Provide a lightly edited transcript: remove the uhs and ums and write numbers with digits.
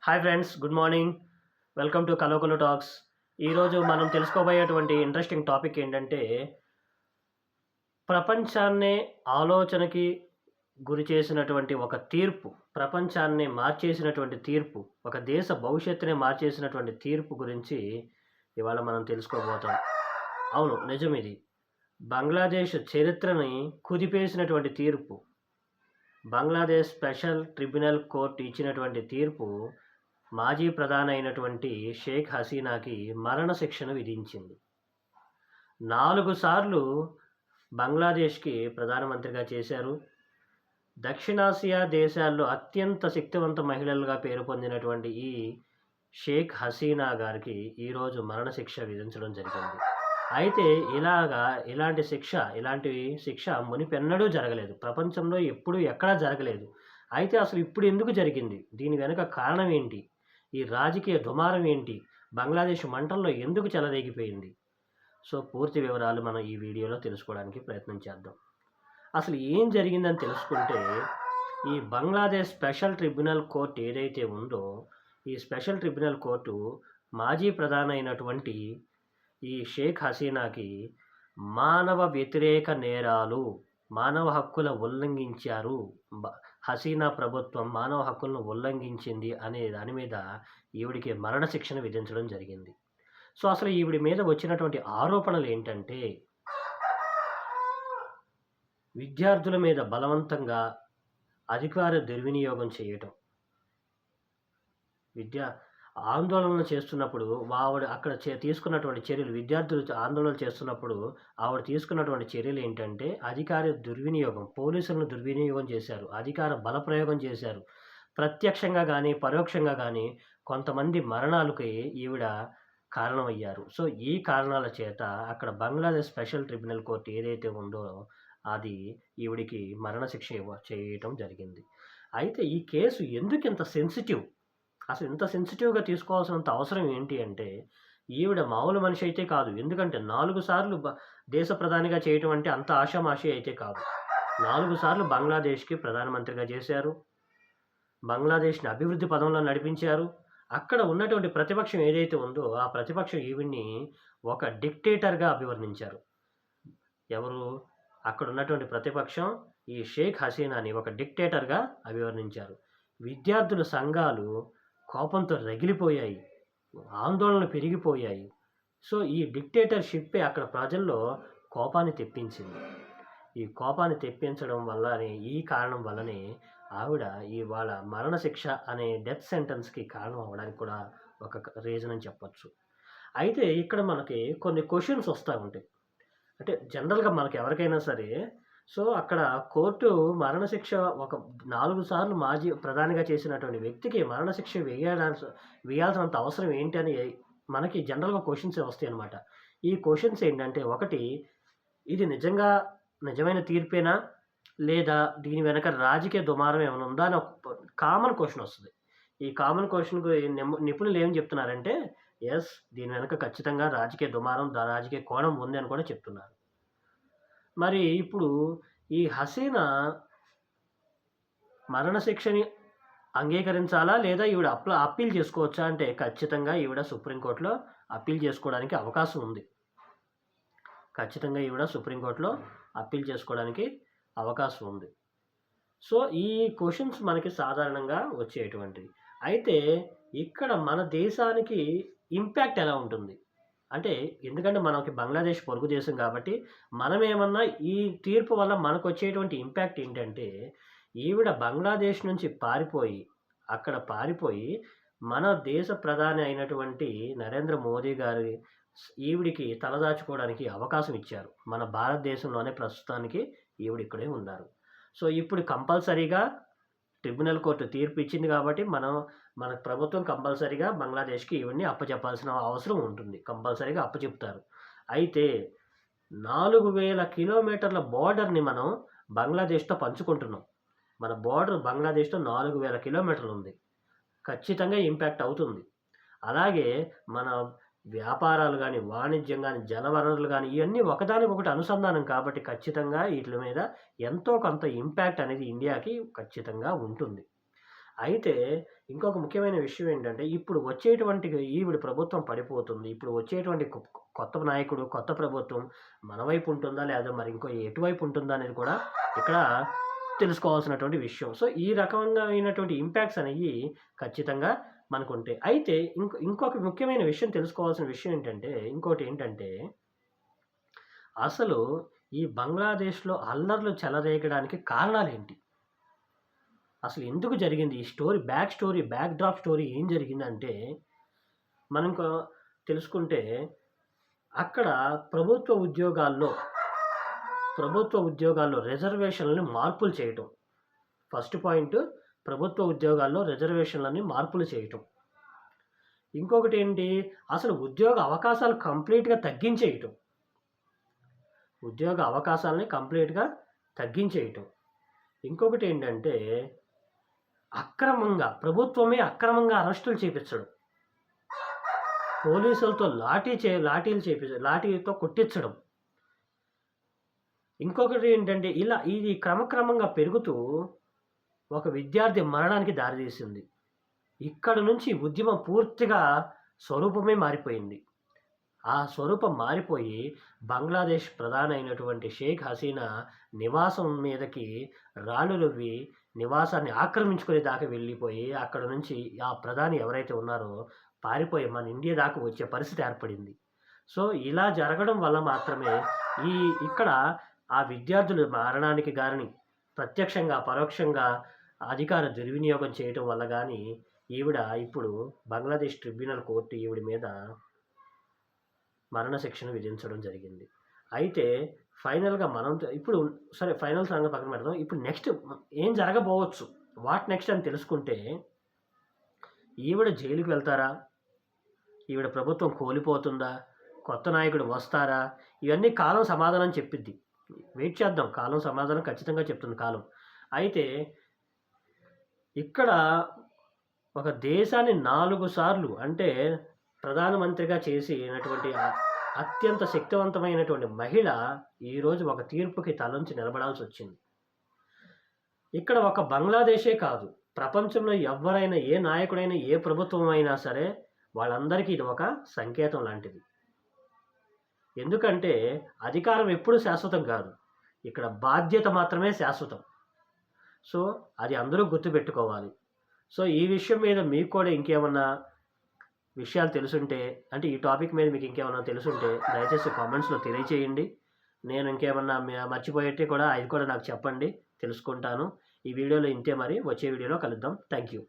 Hi friends, good morning. Welcome to కలోకలు talks. ఈరోజు మనం తెలుసుకోబోయేటువంటి ఇంట్రెస్టింగ్ టాపిక్ ఏంటంటే, ప్రపంచాన్నే ఆలోచనకి గురి చేసినటువంటి ఒక తీర్పు, ప్రపంచాన్ని మార్చేసినటువంటి తీర్పు, ఒక దేశ భవిష్యత్తునే మార్చేసినటువంటి తీర్పు గురించి ఇవాళ మనం తెలుసుకోబోతాం. అవును, నిజమిది. బంగ్లాదేశ్ చరిత్రని కుదిపేసినటువంటి తీర్పు. బంగ్లాదేశ్ స్పెషల్ ట్రిబ్యునల్ కోర్ట్ ఇచ్చినటువంటి తీర్పు మాజీ ప్రధాని అయినటువంటి షేక్ హసీనాకి మరణశిక్షను విధించింది. 4 సార్లు బంగ్లాదేశ్కి ప్రధానమంత్రిగా చేశారు. దక్షిణాసియా దేశాల్లో అత్యంత శక్తివంత మహిళలుగా పేరు పొందినటువంటి ఈ షేక్ హసీనా గారికి ఈరోజు మరణశిక్ష విధించడం జరిగింది. అయితే ఇలాంటి శిక్ష మునిపెన్నడూ జరగలేదు. ప్రపంచంలో ఎప్పుడూ ఎక్కడా జరగలేదు. అయితే అసలు ఇప్పుడు ఎందుకు జరిగింది? దీని వెనుక కారణం ఏంటి? ఈ రాజకీయ దుమారం ఏంటి? బంగ్లాదేశ్ మంటల్లో ఎందుకు చెలరేగిపోయింది? సో పూర్తి వివరాలు మనం ఈ వీడియోలో తెలుసుకోవడానికి ప్రయత్నం చేద్దాం. అసలు ఏం జరిగిందని తెలుసుకుంటే, ఈ బంగ్లాదేశ్ స్పెషల్ ట్రిబ్యునల్ కోర్టు ఏదైతే ఉందో, ఈ స్పెషల్ ట్రిబ్యునల్ కోర్టు మాజీ ప్రధాని అయినటువంటి ఈ షేక్ హసీనాకి మానవ వ్యతిరేక నేరాలు, మానవ హక్కుల ఉల్లంఘించారు, హసీనా ప్రభుత్వం మానవ హక్కులను ఉల్లంఘించింది అనే దాని మీద ఈవిడికి మరణశిక్షను విధించడం జరిగింది. సో అసలు ఈవిడి మీద వచ్చినటువంటి ఆరోపణలు ఏంటంటే, విద్యార్థుల మీద బలవంతంగా అధికార దుర్వినియోగం చేయటం. ఆందోళనలు చేస్తున్నప్పుడు ఆవిడ అక్కడ తీసుకున్నటువంటి చర్యలు, విద్యార్థులు ఆందోళన చేస్తున్నప్పుడు ఆవిడ తీసుకున్నటువంటి చర్యలు ఏంటంటే, అధికార దుర్వినియోగం, పోలీసులను దుర్వినియోగం చేశారు, అధికార బలప్రయోగం చేశారు. ప్రత్యక్షంగా కానీ పరోక్షంగా కానీ కొంతమంది మరణాలకి ఈవిడ కారణమయ్యారు. సో ఈ కారణాల చేత అక్కడ బంగ్లాదేశ్ స్పెషల్ ట్రిబ్యునల్ కోర్టు ఏదైతే ఉందో అది ఈవిడికి మరణశిక్ష చేయటం జరిగింది. అయితే ఈ కేసు ఎందుకు ఇంత సెన్సిటివ్, అసలు ఇంత సెన్సిటివ్గా తీసుకోవాల్సినంత అవసరం ఏంటి అంటే, ఈవిడ మామూలు మనిషి అయితే కాదు. ఎందుకంటే 4 సార్లు దేశ ప్రధానిగా చేయటం అంటే అంత ఆషామాషి అయితే కాదు. 4 సార్లు బంగ్లాదేశ్కి ప్రధానమంత్రిగా చేశారు. బంగ్లాదేశ్ని అభివృద్ధి పదంలో నడిపించారు. అక్కడ ఉన్నటువంటి ప్రతిపక్షం ఏదైతే ఉందో ఆ ప్రతిపక్షం ఈవిడ్ని ఒక డిక్టేటర్గా అభివర్ణించారు. ఎవరు? అక్కడ ఉన్నటువంటి ప్రతిపక్షం ఈ షేక్ హసీనాని ఒక డిక్టేటర్గా అభివర్ణించారు. విద్యార్థుల సంఘాలు కోపంతో రగిలిపోయాయి, ఆందోళనలు పెరిగిపోయాయి. సో ఈ డిక్టేటర్షిప్పే అక్కడ ప్రజల్లో కోపాన్ని తెప్పించింది. ఈ కోపాన్ని తెప్పించడం వల్లనే, ఈ కారణం వల్లనే ఆవిడ ఇవాళ మరణశిక్ష అనే డెత్ సెంటెన్స్కి కారణం అవ్వడానికి కూడా ఒక రీజన్ అని చెప్పొచ్చు. అయితే ఇక్కడ మనకి కొన్ని క్వశ్చన్స్ వస్తూ ఉంటాయి. అంటే జనరల్గా మనకి ఎవరికైనా సరే, సో అక్కడ కోర్టు మరణశిక్ష ఒక 4 సార్లు మాజీ ప్రధానిగా చేసినటువంటి వ్యక్తికి మరణశిక్ష వేయాల్సినంత అవసరం ఏంటి అని మనకి జనరల్గా క్వశ్చన్స్ వస్తాయి అన్నమాట. ఈ క్వశ్చన్స్ ఏంటంటే, ఒకటి, ఇది నిజమైన తీర్పేనా, లేదా దీని వెనక రాజకీయ దుమారం ఏమైనా ఉందా అని ఒక కామన్ క్వశ్చన్ వస్తుంది. ఈ కామన్ క్వశ్చన్కు నిపుణులు ఏం చెప్తున్నారంటే, ఎస్, దీని వెనక ఖచ్చితంగా రాజకీయ దుమారం, రాజకీయ కోణం ఉంది అని కూడా చెప్తున్నారు. మరి ఇప్పుడు ఈ హసీనా మరణశిక్షని అంగీకరించాలా, లేదా ఈవిడ అప్పీల్ చేసుకోవచ్చా అంటే, ఖచ్చితంగా ఈవిడ సుప్రీంకోర్టులో అప్పీల్ చేసుకోవడానికి అవకాశం ఉంది. ఖచ్చితంగా ఈవిడ సుప్రీంకోర్టులో అప్పీల్ చేసుకోవడానికి అవకాశం ఉంది. సో ఈ క్వశ్చన్స్ మనకి సాధారణంగా వచ్చేటువంటివి. అయితే ఇక్కడ మన దేశానికి ఇంపాక్ట్ ఎలా ఉంటుంది అంటే, ఎందుకంటే మనకి బంగ్లాదేశ్ పొరుగు దేశం కాబట్టి, మనమేమన్నా ఈ తీర్పు వల్ల మనకు వచ్చేటువంటి ఇంపాక్ట్ ఏంటంటే, ఈవిడ బంగ్లాదేశ్ నుంచి పారిపోయి మన దేశ ప్రధాని అయినటువంటి నరేంద్ర మోదీ గారి ఈవిడికి తలదాచుకోవడానికి అవకాశం ఇచ్చారు. మన భారతదేశంలోనే ప్రస్తుతానికి ఈవిడ ఇక్కడే ఉన్నారు. సో ఇప్పుడు కంపల్సరీగా ట్రిబ్యునల్ కోర్టు తీర్పు ఇచ్చింది కాబట్టి మన ప్రభుత్వం కంపల్సరీగా బంగ్లాదేశ్కి ఈవిడ్ని అప్పచెప్పాల్సిన అవసరం ఉంటుంది. కంపల్సరీగా అప్పచెప్తారు. అయితే 4000 కిలోమీటర్ల బోర్డర్ని మనం బంగ్లాదేశ్తో పంచుకుంటున్నాం. మన బోర్డర్ బంగ్లాదేశ్తో 4000 కిలోమీటర్లు ఉంది. ఖచ్చితంగా ఇంపాక్ట్ అవుతుంది. అలాగే మన వ్యాపారాలు కానీ, వాణిజ్యం కానీ, జలవనరులు కానీ, ఇవన్నీ ఒకదానికొకటి అనుసంధానం కాబట్టి ఖచ్చితంగా వీటి మీద ఎంతో కొంత ఇంపాక్ట్ అనేది ఇండియాకి ఖచ్చితంగా ఉంటుంది. అయితే ఇంకొక ముఖ్యమైన విషయం ఏంటంటే, ఇప్పుడు వచ్చేటువంటి ఈవిడ ప్రభుత్వం పడిపోతుంది. ఇప్పుడు వచ్చేటువంటి కొత్త నాయకుడు, కొత్త ప్రభుత్వం మన వైపు ఉంటుందా? లేదా మరి ఇంకో ఎటువైపు ఉంటుందా? అనేది కూడా ఇక్కడ తెలుసుకోవాల్సినటువంటి విషయం. సో, ఈ రకంగా అయినటువంటి ఇంపాక్ట్స్ అనేయి ఖచ్చితంగా మనకుంటాయి. అయితే ఇంకొక ముఖ్యమైన విషయం తెలుసుకోవాల్సిన విషయం ఏంటంటే, ఇంకోటేంటంటే, అసలు ఈ బంగ్లాదేశ్‌లో అల్లర్లు చెలరేగడానికి కారణాలేంటి? అసలు ఎందుకు జరిగింది? ఈ స్టోరీ బ్యాక్ డ్రాప్ స్టోరీ ఏం జరిగిందంటే, మనం తెలుసుకుంటే అక్కడ ప్రభుత్వ ఉద్యోగాల్లో రిజర్వేషన్‌లని మార్పులు చేయటం. ఫస్ట్ పాయింట్ ప్రభుత్వ ఉద్యోగాల్లో రిజర్వేషన్‌లని మార్పులు చేయటం. ఇంకొకటేంటి, అసలు ఉద్యోగ అవకాశాలు కంప్లీట్‌గా తగ్గించేయటం. ఉద్యోగ అవకాశాలని కంప్లీట్‌గా తగ్గించేయటం. ఇంకొకటేంటంటే, ప్రభుత్వమే అక్రమంగా అరెస్టులు చేపిచ్చడం. పోలీసులతో లాఠీలతో కొట్టిచ్చడం. ఇంకొకటి ఏంటంటే, ఇది క్రమక్రమంగా పెరుగుతూ ఒక విద్యార్థి మరణానికి దారితీసింది. ఇక్కడ నుంచి ఉద్యమం పూర్తిగా స్వరూపమే మారిపోయింది. ఆ స్వరూపం మారిపోయి బంగ్లాదేశ్ ప్రధాని అయినటువంటి షేక్ హసీనా నివాసం మీదకి రాళ్ళు రువ్వి నివాసాన్ని ఆక్రమించుకునే దాకా వెళ్ళిపోయి, అక్కడ నుంచి ఆ ప్రధాని ఎవరైతే ఉన్నారో పారిపోయి మన ఇండియా దాకా వచ్చే పరిస్థితి ఏర్పడింది. సో, ఇలా జరగడం వల్ల మాత్రమే ఇక్కడ ఆ విద్యార్థుల మరణానికి గాని, ప్రత్యక్షంగా, పరోక్షంగా అధికార దుర్వినియోగం చేయటం వల్ల గాని, ఈవిడ ఇప్పుడు బంగ్లాదేశ్ ట్రిబ్యునల్ కోర్టు ఈవిడ మీద మరణశిక్షను విధించడం జరిగింది. అయితే ఫైనల్‌గా ఇప్పుడు సరే ఫైనల్ సంగతి పక్కన పెడదాం. ఇప్పుడు నెక్స్ట్ ఏం జరగబోవచ్చు? వాట్ నెక్స్ట్ అని తెలుసుకుంటే, ఈవిడ జైలుకి వెళ్తారా? ఈవిడ ప్రభుత్వం కూలిపోతుందా? కొత్త నాయకుడు వస్తారా? ఇవన్నీ కాలం సమాధానం చెప్పిద్ది. వెయిట్ చేద్దాం. కాలం సమాధానం ఖచ్చితంగా చెప్తుంది కాలం. అయితే ఇక్కడ ఒక దేశాన్ని 4 సార్లు అంటే ప్రధానమంత్రిగా చేసినటువంటి అత్యంత శక్తివంతమైనటువంటి మహిళ ఈరోజు ఒక తీర్పుకి తలొంచి నిలబడాల్సొచ్చింది. ఇక్కడ ఒక బంగ్లాదేశే కాదు, ప్రపంచంలో ఎవ్వరైనా, ఏ నాయకుడైనా, ఏ ప్రభుత్వం అయినా సరే వాళ్ళందరికీ ఇది ఒక సంకేతం లాంటిది. ఎందుకంటే అధికారం ఎప్పుడూ శాశ్వతం కాదు. ఇక్కడ బాధ్యత మాత్రమే శాశ్వతం. సో, అది అందరూ గుర్తుపెట్టుకోవాలి. సో, ఈ విషయం మీద మీకు కూడా ఇంకేమన్నా విషయాలు తెలుసుంటే, అంటే ఈ టాపిక్ మీద మీకు ఇంకేమన్నా తెలుసుంటే దయచేసి కామెంట్స్‌లో తెలియచేయండి. నేను ఇంకేమన్నా మర్చిపోయేటివి కూడా అవి కూడా నాకు చెప్పండి, తెలుసుకుంటాను. ఈ వీడియోలో ఇంతే మరి. వచ్చే వీడియోలో కలుద్దాం. Thank you.